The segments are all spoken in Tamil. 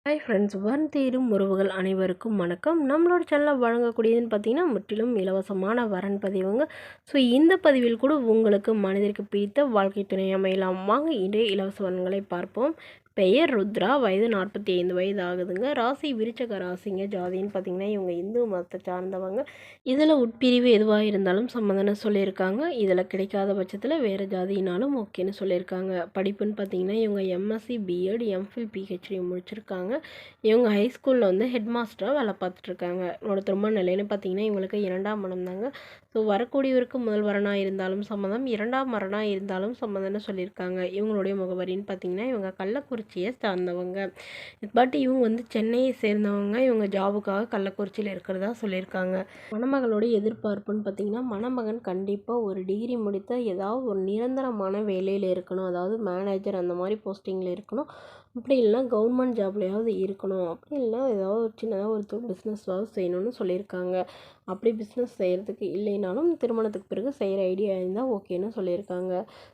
ஹாய் ஃப்ரெண்ட்ஸ், தேடும் உறவுகள் அனைவருக்கும் வணக்கம். நம்மளோட சேனலில் வழங்கக்கூடியதுன்னு பார்த்தீங்கன்னா முற்றிலும் இலவசமான வரன் பதிவுங்க. ஸோ இந்த பதிவில் கூட உங்களுக்கு மனதிற்கு பிடித்த வாழ்க்கை துணை அமையலாம். வாங்க இன்றைய இலவச வரன்களை பார்ப்போம். பெயர் ருத்ரா, வயது 45 வயது ஆகுதுங்க. ராசி விருச்சக ராசிங்க. ஜாதின்னு பார்த்தீங்கன்னா இவங்க இந்து மதத்தை சார்ந்தவங்க. இதில் உட்பிரிவு எதுவாக இருந்தாலும் சம்மதம்னு சொல்லியிருக்காங்க. இதில் கிடைக்காத பட்சத்தில் வேறு ஜாதினாலும் ஓகேன்னு சொல்லியிருக்காங்க. படிப்புன்னு பார்த்தீங்கன்னா இவங்க எம்எஸ்சி பிஎட் எம்ஃபில் பிஹெச்டி முடிச்சிருக்காங்க. இவங்க ஹைஸ்கூலில் வந்து ஹெட் மாஸ்டராக வேலை பார்த்துட்ருக்காங்க. இவங்களோட திருமண நிலைன்னு பார்த்தீங்கன்னா இவங்களுக்கு 2ஆம் மனம் தாங்க. ஸோ வரக்கூடியவருக்கு முதல் வரனாக இருந்தாலும் சம்மதம், 2ஆம் வரனாக இருந்தாலும் சம்மதம்னு சொல்லியிருக்காங்க. இவங்களுடைய முகவரின்னு பார்த்தீங்கன்னா இவங்க கள்ளக்குறிச்சியை சார்ந்தவங்க. பட் இவங்க வந்து சென்னையை சேர்ந்தவங்க. இவங்க ஜாபுக்காக கள்ளக்குறிச்சியில் இருக்கிறதா சொல்லியிருக்காங்க. மணமகளோட எதிர்பார்ப்புன்னு பார்த்தீங்கன்னா மணமகன் கண்டிப்பாக ஒரு டிகிரி முடித்த ஏதாவது ஒரு நிரந்தரமான வேலையில் இருக்கணும். அதாவது மேனேஜர் அந்த மாதிரி போஸ்டிங்கில் இருக்கணும். அப்படி இல்லைனா கவர்மெண்ட் ஜாப்லையாவது இருக்கணும். அப்படி இல்லைனா ஏதாவது ஒரு சின்னதாக ஒரு பிஸ்னஸாவது செய்யணும்னு சொல்லியிருக்காங்க. அப்படி பிஸ்னஸ் செய்கிறதுக்கு இல்லைனாலும் திருமணத்துக்கு பிறகு செய்கிற ஐடியா இருந்தால் ஓகேன்னு சொல்லியிருக்காங்க.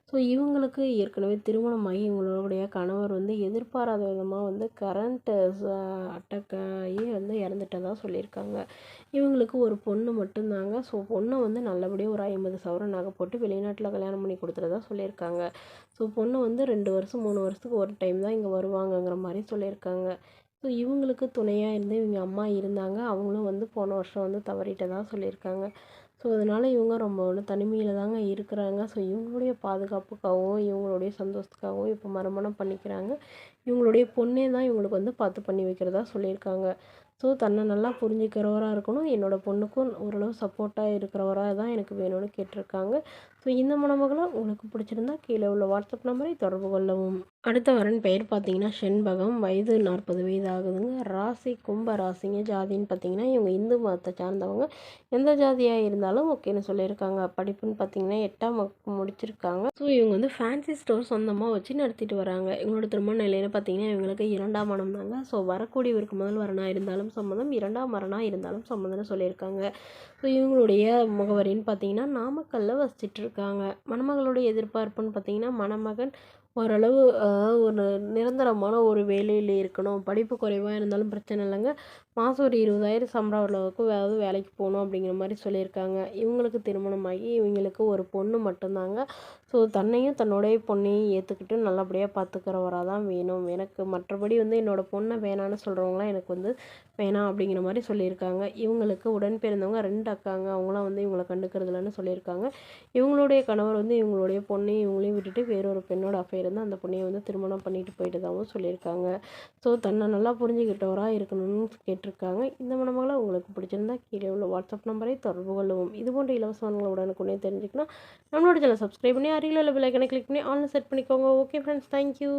ஸோ இவங்களுக்கு ஏற்கனவே திருமணமாகி இவங்களுடைய கணவர் வந்து எதிர்பாராத விதமாக வந்து கரண்ட்டு அட்டாக் ஆகி வந்து இறந்துட்டதாக சொல்லியிருக்காங்க. இவங்களுக்கு ஒரு பொண்ணு மட்டும்தாங்க. ஸோ பொண்ணை வந்து நல்லபடியாக ஒரு 50 சவரன் நகை போட்டு வெளிநாட்டில் கல்யாணம் பண்ணி கொடுத்துறதா சொல்லியிருக்காங்க. ஸோ பொண்ணு வந்து 2 வருஷம் 3 வருஷத்துக்கு ஒரு டைம் தான் இங்கே வருவாங்கங்கிற மாதிரி சொல்லியிருக்காங்க. ஸோ இவங்களுக்கு துணையாக இருந்து இவங்க அம்மா இருந்தாங்க. அவங்களும் வந்து போன வருஷம் வந்து தவறிட்டதாக சொல்லியிருக்காங்க. ஸோ அதனால் இவங்க ரொம்ப தனிமையில் தாங்க இருக்கிறாங்க. ஸோ இவங்களுடைய பாதுகாப்புக்காகவும் இவங்களுடைய சந்தோஷத்துக்காகவும் இப்போ மறுமணம் பண்ணிக்கிறாங்க. இவங்களுடைய பொண்ணே தான் இவங்களுக்கு வந்து பார்த்து பண்ணி வைக்கிறதா சொல்லியிருக்காங்க. ஸோ தன்னை நல்லா புரிஞ்சுக்கிறவராக இருக்கணும். என்னோடய பொண்ணுக்கும் ஓரளவு சப்போர்ட்டாக இருக்கிறவராக தான் எனக்கு வேணும்னு கேட்டிருக்காங்க. ஸோ இந்த மணமகளை உங்களுக்கு பிடிச்சிருந்தா கீழே உள்ள வாட்ஸ்அப் நம்பரை தொடர்பு கொள்ளவும். அடுத்த வரன் பெயர் பார்த்தீங்கன்னா செண்பகம், வயது 40 வயது ஆகுதுங்க. ராசி கும்ப ராசிங்க. ஜாதின்னு பார்த்தீங்கன்னா இவங்க இந்து மதத்தை சார்ந்தவங்க. எந்த ஜாதியாக இருந்தாலும் ஓகேன்னு சொல்லியிருக்காங்க. படிப்புன்னு பார்த்தீங்கன்னா 8ஆம் வகுப்பு முடிச்சிருக்காங்க. ஸோ இவங்க வந்து ஃபேன்சி ஸ்டோர் சொந்தமாக வச்சு நடத்திட்டு வராங்க. இவங்களோட திருமண நிலையில பார்த்தீங்கன்னா இவங்களுக்கு 2ஆம் மனம் தாங்க. ஸோ வரக்கூடியவருக்கு முதல் வரனாக இருந்தாலும் சம்மதம், 2ஆம் வரனாக இருந்தாலும் சம்மதம்னு சொல்லியிருக்காங்க. ஸோ இவங்களுடைய முகவரின்னு பார்த்தீங்கன்னா நாமக்கல்ல வசிச்சுட்டு இருக்காங்க. மணமகளுடைய எதிர்பார்ப்புன்னு பார்த்தீங்கன்னா மணமகன் ஓரளவு ஒரு நிரந்தரமான ஒரு வேலையில் இருக்கணும். படிப்பு குறைவாக இருந்தாலும் பிரச்சனை இல்லைங்க. மாதம் ஒரு 20,000 சம்பளம் அளவுக்கு ஏதாவது வேலைக்கு போகணும் அப்படிங்கிற மாதிரி சொல்லியிருக்காங்க. இவங்களுக்கு திருமணமாகி இவங்களுக்கு ஒரு பொண்ணு மட்டும்தாங்க. ஸோ தன்னையும் தன்னுடைய பொண்ணையும் ஏற்றுக்கிட்டு நல்லபடியாக பார்த்துக்கிறவராக தான் வேணும். எனக்கு மற்றபடி வந்து என்னோடய பொண்ணை வேணான்னு சொல்கிறவங்களாம் எனக்கு வந்து வேணாம் அப்படிங்கிற மாதிரி சொல்லியிருக்காங்க. இவங்களுக்கு உடன் பிறந்தவங்க 2 அக்காங்க. அவங்களாம் வந்து இவங்களை கண்டுக்கிறதில்லன்னு சொல்லியிருக்காங்க. இவங்களுடைய கணவர் வந்து இவங்களுடைய பொண்ணையும் இவங்களையும் விட்டுட்டு வேறொரு பெண்ணோட அஃபேர் வந்து அந்த பொண்ணையை வந்து திருமணம் பண்ணிட்டு போயிட்டதாகவும் சொல்லியிருக்காங்க. ஸோ தன்னை நல்லா புரிஞ்சுக்கிட்டவராக இருக்கணும்னு கேட்டிருக்காங்க. இந்த மணமகளை உங்களுக்கு பிடிச்சிருந்தா கீழே உள்ள வாட்ஸ்அப் நம்பரை தொடர்பு கொள்ளவும். இதுபோன்ற இலவசங்களை உடனுக்குடனே தெரிஞ்சுக்கணும். நம்மளோட சேனல் சப்ஸ்கிரைப் பண்ணி அருகில் உள்ள பெல் ஐக்கனை கிளிக் பண்ணி ஆன்லைன் செட் பண்ணிக்கோங்க. Okay friends, thank you.